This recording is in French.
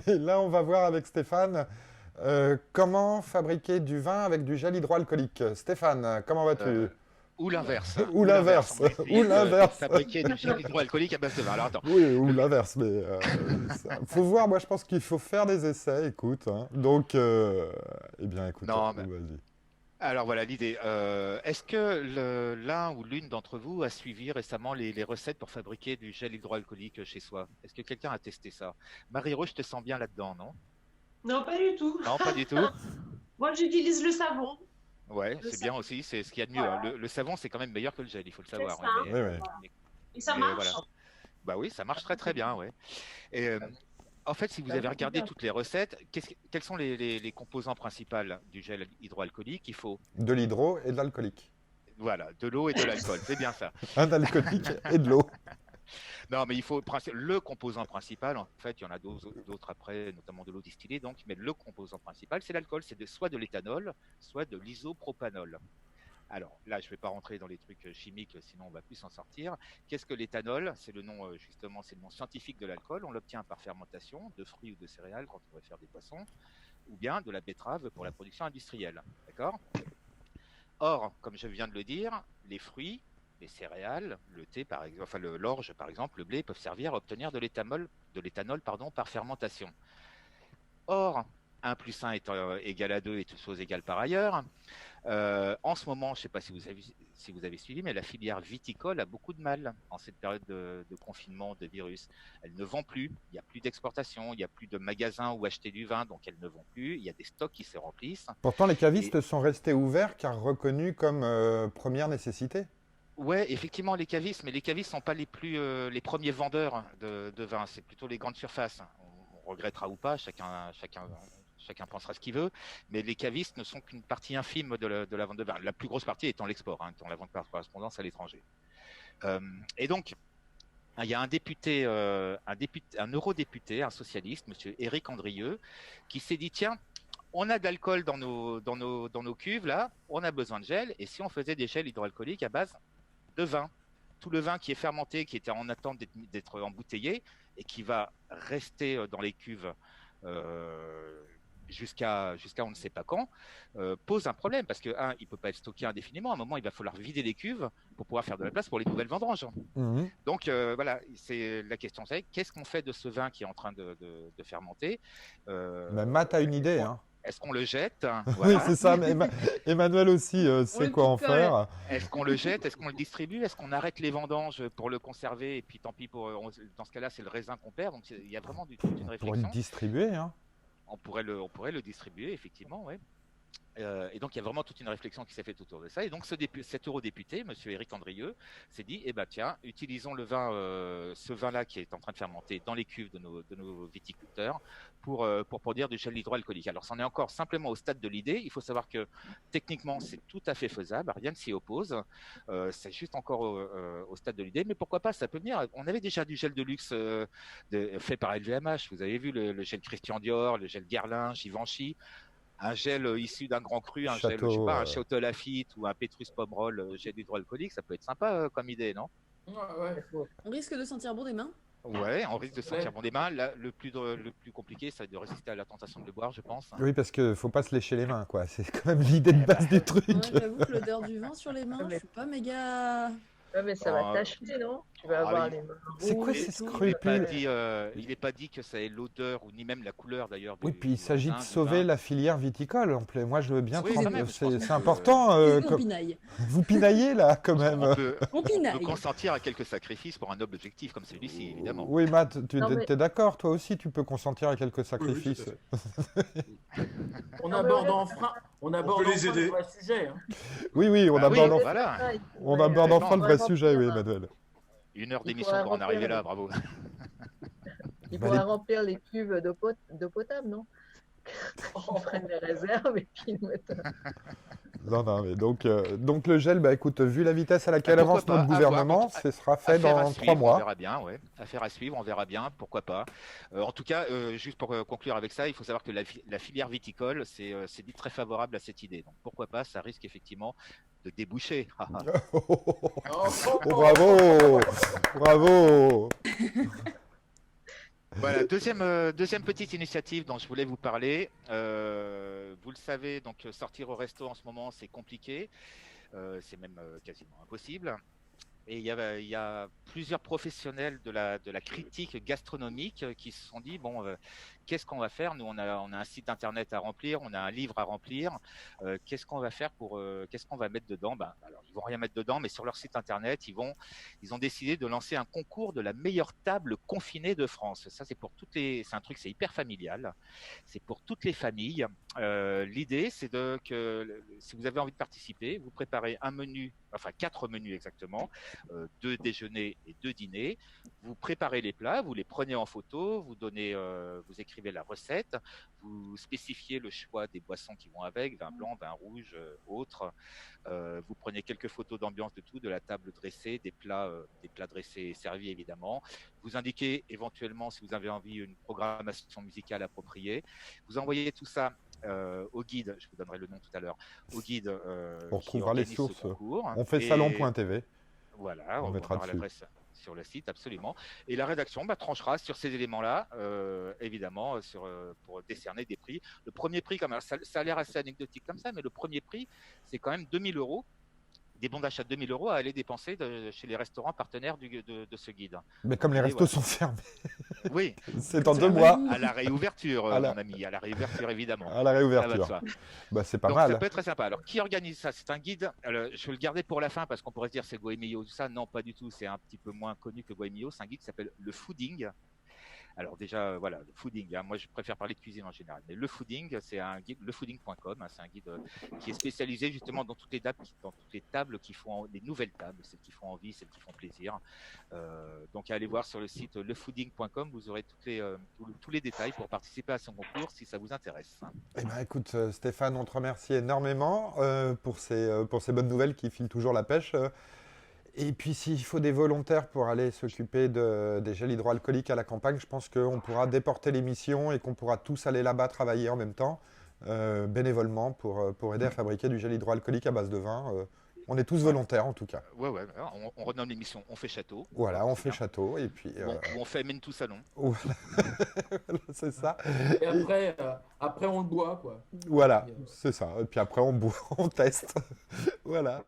Et là, on va voir avec Stéphane comment fabriquer du vin avec du gel hydroalcoolique. Stéphane, comment vas-tu? Euh, ou l'inverse, Ou ou l'inverse. On l'inverse, va ou essayer de l'inverse. fabriquer du gel hydroalcoolique à base de vin. Alors attends, Oui, ou le- l'inverse, mais faut voir. Moi, je pense qu'il faut faire des essais. Écoute, hein. Donc, eh bien, écoute, non, mais vas-y. alors voilà l'idée. Est-ce que l'un ou l'une d'entre vous a suivi récemment les recettes pour fabriquer du gel hydroalcoolique chez soi? Est-ce que quelqu'un a testé ça? Marie-Rose, je te sens bien là-dedans, non? Non, pas du tout. Non, pas du tout. Moi, j'utilise le savon. Ouais, Le c'est bien savon, aussi, c'est ce qu'il y a de mieux, hein. voilà, Le savon, c'est quand même meilleur que le gel, il faut le c'est savoir, ça. ouais, Oui, oui. mais, Et ça mais marche. voilà. Bah oui, ça marche très très bien, ouais. Et en fait, si vous avez regardé toutes les recettes, quels sont les composants principaux du gel hydroalcoolique? Il faut, De l'hydro et de l'alcoolique. voilà, de l'eau et de l'alcool, c'est bien ça. Un alcoolique et de l'eau. Non, mais il faut le composant principal. En fait, il y en a d'autres après, notamment de l'eau distillée. Donc, mais le composant principal, c'est l'alcool. C'est soit de l'éthanol, soit de l'isopropanol. Alors là, je ne vais pas rentrer dans les trucs chimiques, sinon on va plus s'en sortir. Qu'est-ce que l'éthanol? C'est le nom, justement, c'est le nom scientifique de l'alcool. On l'obtient par fermentation de fruits ou de céréales quand on va faire des poissons, ou bien de la betterave pour la production industrielle. D'accord? Or, comme je viens de le dire, les fruits, les céréales, le thé par exemple, enfin l'orge par exemple, le blé peuvent servir à obtenir de l'éthanol pardon, par fermentation. Or, 1 plus 1 étant égal à 2 et toutes choses égales par ailleurs, en ce moment, je ne sais pas si vous avez suivi, mais la filière viticole a beaucoup de mal en cette période de confinement, de virus. Elle ne vend plus, il n'y a plus d'exportation, il n'y a plus de magasins où acheter du vin, donc elles ne vont plus, il y a des stocks qui se remplissent. Pourtant, les Et cavistes sont restés ouverts car reconnus comme première nécessité. ouais, effectivement, les cavistes, mais les cavistes sont pas les premiers vendeurs de vin. C'est plutôt les grandes surfaces. On regrettera ou pas, chacun pensera ce qu'il veut. Mais les cavistes ne sont qu'une partie infime de la vente de vin. La plus grosse partie étant l'export, hein, étant la vente par correspondance à l'étranger. Et donc, il y a un eurodéputé, un socialiste, Monsieur Éric Andrieux, qui s'est dit tiens, on a de l'alcool dans nos cuves là, on a besoin de gel, et si on faisait des gels hydroalcooliques à base de vin. Tout le vin qui est fermenté, qui était en attente d'être embouteillé et qui va rester dans les cuves euh, jusqu'à on ne sait pas quand, pose un problème parce que, un, il ne peut pas être stocké indéfiniment. À un moment, il va falloir vider les cuves pour pouvoir faire de la place pour les nouvelles vendanges. Mhm. Donc, voilà, c'est la question, c'est qu'est-ce qu'on fait de ce vin qui est en train de fermenter? Mais Matt a une Est-ce idée, qu'on hein. est-ce qu'on le jette? Oui, Voilà. c'est ça. Mais Emmanuel aussi On sait le quoi en picole. faire. Est-ce qu'on le jette? Est-ce qu'on le distribue? Est-ce qu'on arrête les vendanges pour le conserver? Et puis tant pis dans ce cas-là, c'est le raisin qu'on perd. Donc il y a vraiment toute une Pour le réflexion. distribuer, hein. On pourrait le distribuer, effectivement, ouais. Et donc il y a vraiment toute une réflexion qui s'est faite autour de ça. Et donc cet eurodéputé, Monsieur Éric Andrieux, s'est dit, eh ben tiens, utilisons le vin, ce vin-là qui est en train de fermenter dans les cuves de nos viticulteurs pour produire du gel hydroalcoolique. Alors c'en est encore simplement au stade de l'idée. Il faut savoir que techniquement c'est tout à fait faisable, rien ne s'y oppose. C'est juste encore au stade de l'idée, mais pourquoi pas, ça peut venir. On avait déjà du gel de luxe fait par LVMH. Vous avez vu le gel Christian Dior, le gel Guerlain, Givenchy, un gel issu d'un grand cru, un gel, je sais Château. pas, un Château Lafite ou un Pétrus Pomerol gel hydroalcoolique, ça peut être sympa comme idée, non? Ouais, ouais. On risque de sentir bon des mains. Ouais, on risque de sentir Ouais. bon des mains. Là, le plus compliqué, c'est de résister à la tentation de le boire, je pense. Oui, parce que faut pas se lécher les mains, quoi. C'est quand même l'idée de base du truc. Ouais, j'avoue que l'odeur du vin sur les mains, mais- je suis pas méga. Ouais, mais ça Bon, va tacher, non? Tu vas avoir les mains C'est quoi rouges ces et tout. scrupules? Il n'est pas dit que ça ait l'odeur ou ni même la couleur d'ailleurs. Oui, puis il s'agit de du sauver vin. la filière viticole. Moi, je veux bien Oui, prendre. quand même, je pense C'est que- important. On comme- pinaille. Vous pinaillez là, quand même. On On pinaille. peut consentir à quelques sacrifices pour un noble objectif comme celui-ci, évidemment. Oui, Matt, tu Non, mais- es d'accord? Toi aussi, tu peux consentir à quelques sacrifices. On Non, mais aborde ouais. enfin, on aborde peut les enfin le aider. vrai sujet, hein. Oui, oui, on Bah oui, aborde, voilà. Ah, il on pourrait, aborde enfin le vrai vraiment sujet, oui, remplir, Emmanuel. 1 heure Il d'émission pourrait pour en arriver remplir là, les- bravo. Il Bah, pourrait les- remplir les cuves d'eau potable, non? Ils prennent les réserves et puis ils mettent. Non, non, mais donc le gel, bah écoute, vu la vitesse à laquelle Pourquoi avance pas, notre à gouvernement, voir. ce sera fait Affaire à dans suivre, 3 on mois. verra bien, ouais. Affaire à suivre, on verra bien, pourquoi pas. En tout cas, juste pour conclure avec ça, il faut savoir que la filière viticole, c'est dit très favorable à cette idée. Donc pourquoi pas, ça risque effectivement de déboucher. Oh, Oh, bravo! Bravo! Voilà, deuxième petite initiative dont je voulais vous parler. Vous le savez, donc sortir au resto en ce moment, c'est compliqué. C'est même quasiment impossible. Et il y a plusieurs professionnels de la critique gastronomique qui se sont dit, bon, qu'est-ce qu'on va faire? Nous, on a un site internet à remplir, on a un livre à remplir. Qu'est-ce qu'on va faire qu'est-ce qu'on va mettre dedans? Ben, alors, ils vont rien mettre dedans, mais sur leur site internet, ils ont décidé de lancer un concours de la meilleure table confinée de France. Ça, c'est c'est un truc, c'est hyper familial. C'est pour toutes les familles. L'idée, c'est que si vous avez envie de participer, vous préparez un menu, enfin 4 menus exactement, 2 déjeuners et 2 dîners. Vous préparez les plats, vous les prenez en photo, vous écrivez la recette, vous spécifiez le choix des boissons qui vont avec, vin blanc, vin rouge, autres. Vous prenez quelques photos d'ambiance de tout, de la table dressée, des plats dressés et servis évidemment. Vous indiquez éventuellement, si vous avez envie, une programmation musicale appropriée. Vous envoyez tout ça au guide, je vous donnerai le nom tout à l'heure, au guide On qui retrouvera les organise ce sources. concours. On fait Et salon.tv. voilà, On on mettra mettra dessus. l'adresse sur le site, absolument. Et la rédaction tranchera sur ces éléments-là, évidemment, pour décerner des prix. Le premier prix, ça a l'air assez anecdotique comme ça, mais le premier prix, c'est quand même 2 000 €. Des bons d'achat de 2 000 € à aller dépenser chez les restaurants partenaires de ce guide. Mais comme les Et restos voilà. sont fermés, Oui, c'est dans C'est 2 la mois manie. à la réouverture, À la- mon ami, à la réouverture, évidemment. à la Ça va de réouverture. soi. Bah, c'est pas Donc ça mal. peut être très sympa. Alors qui organise ça? C'est un guide. Alors, je vais le garder pour la fin parce qu'on pourrait se dire c'est Goemio tout ça. Non, pas du tout. C'est un petit peu moins connu que Goemio. C'est un guide qui s'appelle le Fooding. Alors déjà, voilà, le fooding. Moi, je préfère parler de cuisine en général. Mais le fooding, c'est un guide, lefooding.com. C'est un guide qui est spécialisé justement dans toutes les tables qui font les nouvelles tables, celles qui font envie, celles qui font plaisir. Donc, allez voir sur le site lefooding.com. Vous aurez tous les détails pour participer à son concours si ça vous intéresse. Eh ben, écoute, Stéphane, on te remercie énormément pour ces bonnes nouvelles qui filent toujours la pêche. Et puis, s'il faut des volontaires pour aller s'occuper des gels hydroalcooliques à la campagne, je pense qu'on pourra déporter l'émission et qu'on pourra tous aller là-bas travailler en même temps, bénévolement, pour aider à fabriquer du gel hydroalcoolique à base de vin. On est tous volontaires, en tout cas. Ouais. On renomme l'émission On fait château. Voilà, on C'est fait bien. château, et puis... Ou on fait mène tout salon. voilà. C'est ça. Et après, on le boit, quoi. Voilà, c'est ça. Et puis après, on boit, on teste. Voilà.